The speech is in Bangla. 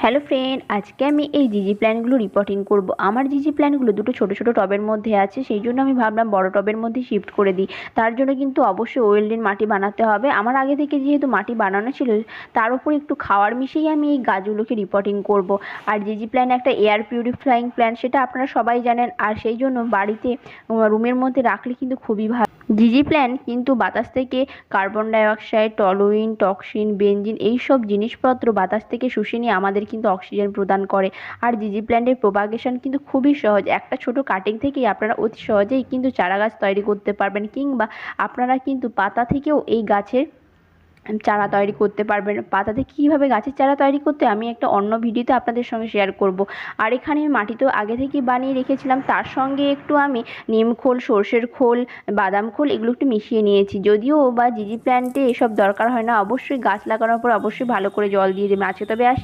হ্যালো ফ্রেন্ড, আজকে আমি এই জিজি প্ল্যান্টগুলো রিপোর্টিং করব। আমার জিজি প্ল্যান্টগুলো দুটো ছোট ছোট টবের মধ্যে আছে, সেই জন্য আমি ভাবলাম বড় টবের মধ্যে শিফট করে দিই। তার জন্য কিন্তু অবশ্যই ওয়েলডেন মাটি বানাতে হবে। আমার আগে থেকে যেহেতু মাটি বানানো ছিল, তার উপর একটু খাওয়ার মিশিয়েই আমি এই গাছগুলোকে রিপোর্টিং করব। আর জিজি প্ল্যান্ট একটা এয়ার পিউরিফাইং প্ল্যান্ট, সেটা আপনারা সবাই জানেন। আর সেই জন্য বাড়িতে রুমের মধ্যে রাখলে কিন্তু খুবই ভালো। জিজি প্ল্যান্ট কিন্তু বাতাস থেকে carbon dioxide, toluene, toxin, benzene এইসব জিনিসপত্র বাতাস থেকে শুষে নিয়ে আমাদের কিন্তু অক্সিজেন প্রদান করে। আর জিজি প্ল্যান্টের প্রোপাগেশন কিন্তু খুবই সহজ। একটা ছোট কাটিং থেকেই আপনারা অতি সহজেই কিন্তু চারাগাছ তৈরি করতে পারবেন, কিংবা আপনারা কিন্তু পাতা থেকেও এই গাছের চারা তৈরি করতে পারবেন। পাতা থেকে কীভাবে গাছের চারা তৈরি করতে আমি একটা অন্য ভিডিওতে আপনাদের সঙ্গে শেয়ার করব। আর এখানে আমি মাটি তো আগে থেকেই বানিয়ে রেখেছিলাম, তার সঙ্গে একটু আমি নিম খোল, সর্ষের খোল, বাদাম খোল এগুলো একটু মিশিয়ে নিয়েছি। যদিও বা জিজি প্ল্যান্টে এসব দরকার হয় না, অবশ্যই গাছ লাগানোর পর অবশ্যই ভালো করে জল দিয়ে দেবেন। আজকে তবে আসি।